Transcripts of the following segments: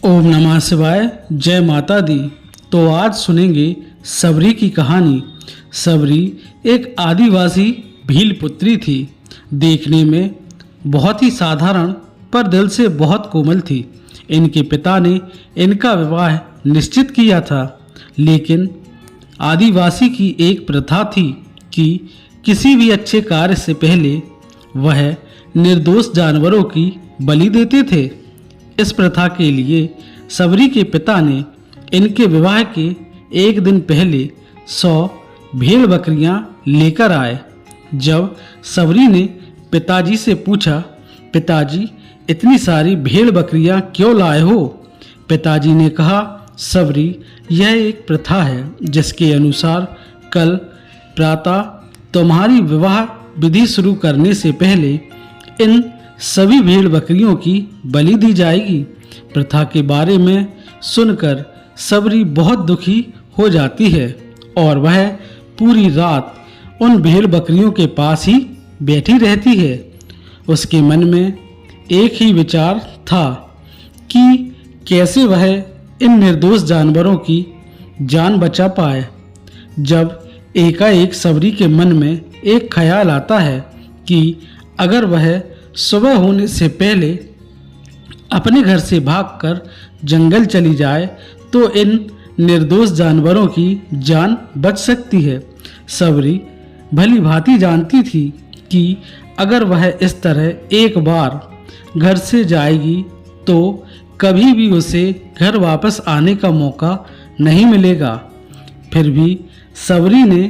ओम नमः शिवाय। जय माता दी। तो आज सुनेंगे सबरी की कहानी। सबरी एक आदिवासी भील पुत्री थी। देखने में बहुत ही साधारण पर दिल से बहुत कोमल थी। इनके पिता ने इनका विवाह निश्चित किया था, लेकिन आदिवासी की एक प्रथा थी कि किसी भी अच्छे कार्य से पहले वह निर्दोष जानवरों की बलि देते थे। इस प्रथा के लिए सबरी के पिता ने इनके विवाह के एक दिन पहले 100 भेड़ बकरियां लेकर आए। जब सबरी ने पिताजी से पूछा, पिताजी इतनी सारी भेड़ बकरियां क्यों लाए हो? पिताजी ने कहा, सबरी यह एक प्रथा है जिसके अनुसार कल प्रातः तुम्हारी विवाह विधि शुरू करने से पहले इन सभी भेड़ बकरियों की बलि दी जाएगी। प्रथा के बारे में सुनकर सबरी बहुत दुखी हो जाती है और वह पूरी रात उन भेड़ बकरियों के पास ही बैठी रहती है। उसके मन में एक ही विचार था कि कैसे वह इन निर्दोष जानवरों की जान बचा पाए। जब एकाएक सबरी के मन में एक ख्याल आता है कि अगर वह सुबह होने से पहले अपने घर से भागकर जंगल चली जाए तो इन निर्दोष जानवरों की जान बच सकती है। सबरी भली भांति जानती थी कि अगर वह इस तरह एक बार घर से जाएगी तो कभी भी उसे घर वापस आने का मौका नहीं मिलेगा। फिर भी सबरी ने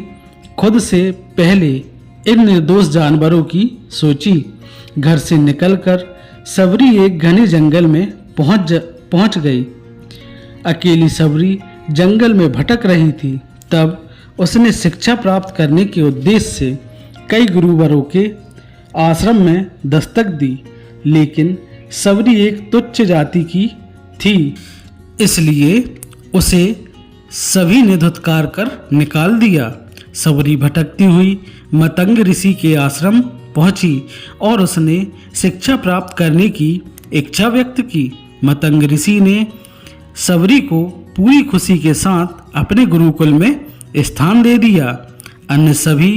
खुद से पहले इन निर्दोष जानवरों की सोची। घर से निकलकर सबरी एक घने जंगल में पहुंच गई। अकेली सबरी जंगल में भटक रही थी। तब उसने शिक्षा प्राप्त करने के उद्देश्य से कई गुरुवरों के आश्रम में दस्तक दी, लेकिन सबरी एक तुच्छ जाति की थी, इसलिए उसे सभी ने धुतकार कर निकाल दिया। सबरी भटकती हुई मतंग ऋषि के आश्रम पहुंची और उसने शिक्षा प्राप्त करने की इच्छा व्यक्त की। मतंग ऋषि ने सबरी को पूरी खुशी के साथ अपने गुरुकुल में स्थान दे दिया। अन्य सभी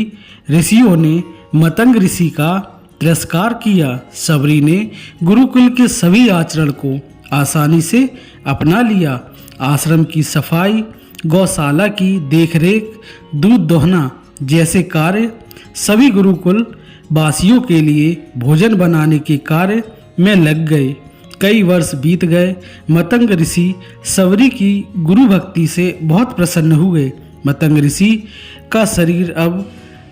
ऋषियों ने मतंग ऋषि का तिरस्कार किया। सबरी ने गुरुकुल के सभी आचरण को आसानी से अपना लिया। आश्रम की सफाई, गौशाला की देखरेख, दूध दोहना जैसे कार्य, सभी गुरुकुल वासियों के लिए भोजन बनाने के कार्य में लग गए। कई वर्ष बीत गए। मतंग ऋषि सबरी की गुरु भक्ति से बहुत प्रसन्न हुए। मतंग ऋषि का शरीर अब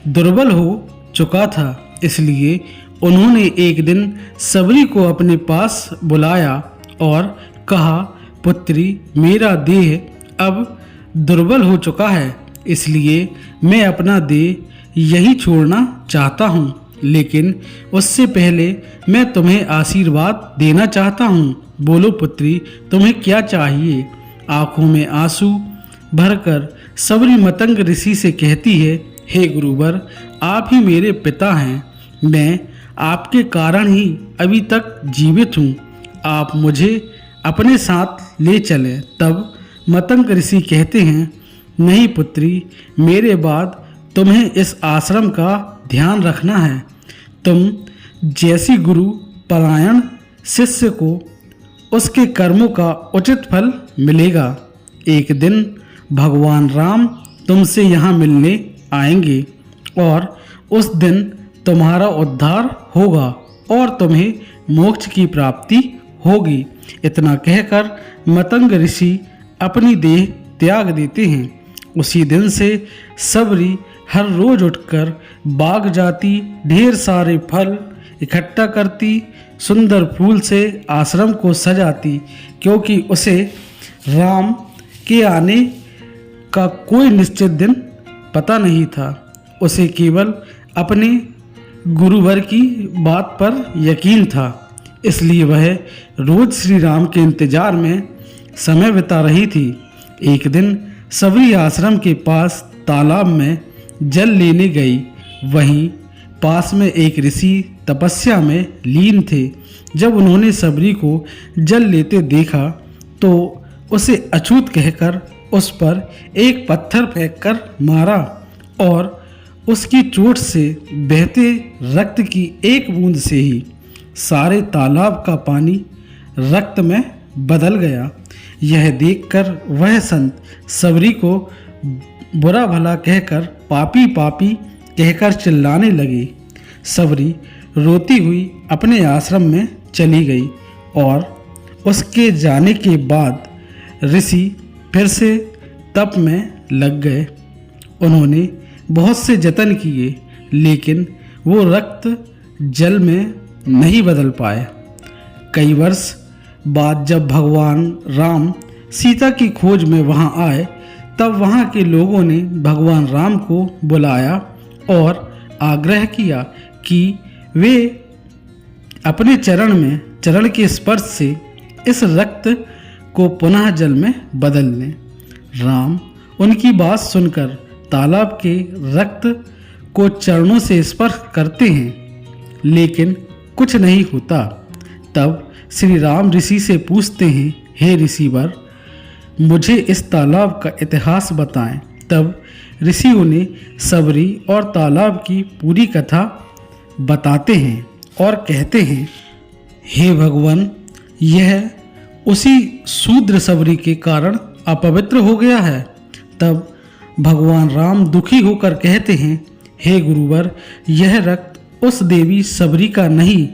दुर्बल हो चुका था, इसलिए उन्होंने एक दिन सबरी को अपने पास बुलाया और कहा, पुत्री, मेरा देह अब दुर्बल हो चुका है, इसलिए मैं अपना देह यही छोड़ना चाहता हूँ, लेकिन उससे पहले मैं तुम्हें आशीर्वाद देना चाहता हूँ। बोलो पुत्री, तुम्हें क्या चाहिए? आंखों में आंसू भरकर सबरी मतंग ऋषि से कहती है, हे गुरुवर, आप ही मेरे पिता हैं। मैं आपके कारण ही अभी तक जीवित हूँ। आप मुझे अपने साथ ले चलें। तब मतंग ऋषि कहते हैं, नहीं पुत्री, मेरे बाद तुम्हें इस आश्रम का ध्यान रखना है। तुम जैसी गुरु परायण शिष्य को उसके कर्मों का उचित फल मिलेगा। एक दिन भगवान राम तुमसे यहाँ मिलने आएंगे और उस दिन तुम्हारा उद्धार होगा और तुम्हें मोक्ष की प्राप्ति होगी। इतना कहकर मतंग ऋषि अपनी देह त्याग देते हैं। उसी दिन से सबरी हर रोज उठकर बाग जाती, ढेर सारे फल इकट्ठा करती, सुंदर फूल से आश्रम को सजाती, क्योंकि उसे राम के आने का कोई निश्चित दिन पता नहीं था। उसे केवल अपने गुरुवर की बात पर यकीन था, इसलिए वह रोज श्री राम के इंतजार में समय बिता रही थी। एक दिन सबरी आश्रम के पास तालाब में जल लेने गई। वहीं पास में एक ऋषि तपस्या में लीन थे। जब उन्होंने सबरी को जल लेते देखा तो उसे अछूत कहकर उस पर एक पत्थर फेंककर मारा और उसकी चोट से बहते रक्त की एक बूंद से ही सारे तालाब का पानी रक्त में बदल गया। यह देखकर वह संत सबरी को बुरा भला कहकर पापी पापी कहकर चिल्लाने लगे। सबरी रोती हुई अपने आश्रम में चली गई और उसके जाने के बाद ऋषि फिर से तप में लग गए। उन्होंने बहुत से जतन किए लेकिन वो रक्त जल में नहीं बदल पाए। कई वर्ष बाद जब भगवान राम सीता की खोज में वहां आए तब वहां के लोगों ने भगवान राम को बुलाया और आग्रह किया कि वे अपने चरण के स्पर्श से इस रक्त को पुनः जल में बदल लें। राम उनकी बात सुनकर तालाब के रक्त को चरणों से स्पर्श करते हैं लेकिन कुछ नहीं होता। तब श्री राम ऋषि से पूछते हैं, हे ऋषिवर, मुझे इस तालाब का इतिहास बताएं। तब ऋषि उन्हें सबरी और तालाब की पूरी कथा बताते हैं और कहते हैं, हे भगवान, यह उसी शूद्र सबरी के कारण अपवित्र हो गया है। तब भगवान राम दुखी होकर कहते हैं, हे गुरुवर, यह रक्त उस देवी सबरी का नहीं,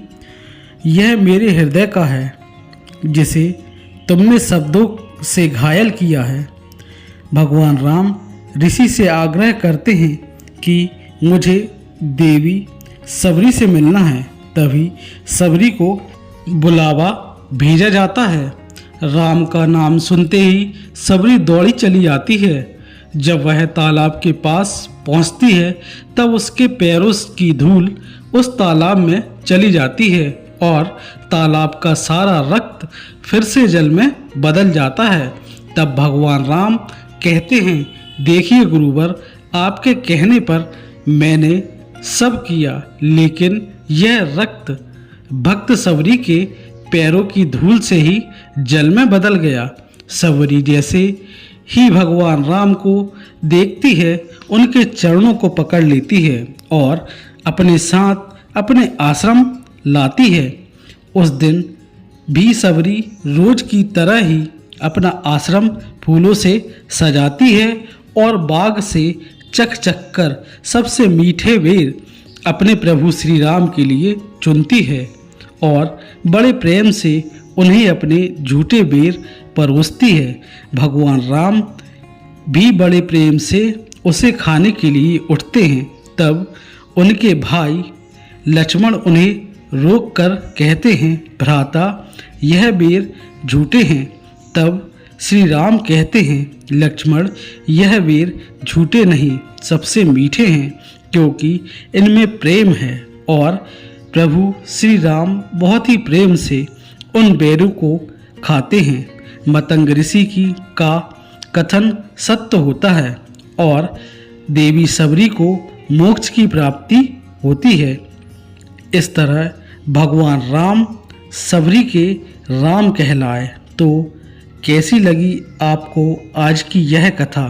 यह मेरे हृदय का है जिसे तुमने शब्दों से घायल किया है। भगवान राम ऋषि से आग्रह करते हैं कि मुझे देवी सबरी से मिलना है। तभी सबरी को बुलावा भेजा जाता है। राम का नाम सुनते ही सबरी दौड़ी चली आती है। जब वह तालाब के पास पहुंचती है तब उसके पैरों की धूल उस तालाब में चली जाती है और तालाब का सारा रक्त फिर से जल में बदल जाता है। तब भगवान राम कहते हैं, देखिए गुरुवर, आपके कहने पर मैंने सब किया लेकिन यह रक्त भक्त सबरी के पैरों की धूल से ही जल में बदल गया। सबरी जैसे ही भगवान राम को देखती है उनके चरणों को पकड़ लेती है और अपने साथ अपने आश्रम लाती है। उस दिन भी सबरी रोज की तरह ही अपना आश्रम फूलों से सजाती है और बाग से चख चख कर सबसे मीठे बेर अपने प्रभु श्री राम के लिए चुनती है और बड़े प्रेम से उन्हें अपने झूठे बेर परोसती है। भगवान राम भी बड़े प्रेम से उसे खाने के लिए उठते हैं। तब उनके भाई लक्ष्मण उन्हें रोक कर कहते हैं, भ्राता, यह बेर झूठे हैं। तब श्री राम कहते हैं, लक्ष्मण, यह बेर झूठे नहीं, सबसे मीठे हैं क्योंकि इनमें प्रेम है। और प्रभु श्री राम बहुत ही प्रेम से उन बेरों को खाते हैं। मतंग ऋषि का कथन सत्य होता है और देवी सबरी को मोक्ष की प्राप्ति होती है। इस तरह भगवान राम सबरी के राम कहलाए। तो कैसी लगी आपको आज की यह कथा?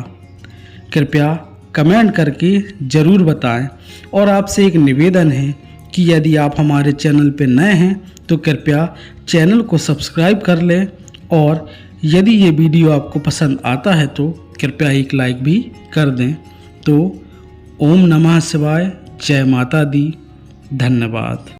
कृपया कमेंट करके ज़रूर बताएं। और आपसे एक निवेदन है कि यदि आप हमारे चैनल पर नए हैं तो कृपया चैनल को सब्सक्राइब कर लें और यदि ये वीडियो आपको पसंद आता है तो कृपया एक लाइक भी कर दें। तो ओम नमः शिवाय, जय माता दी, धन्यवाद।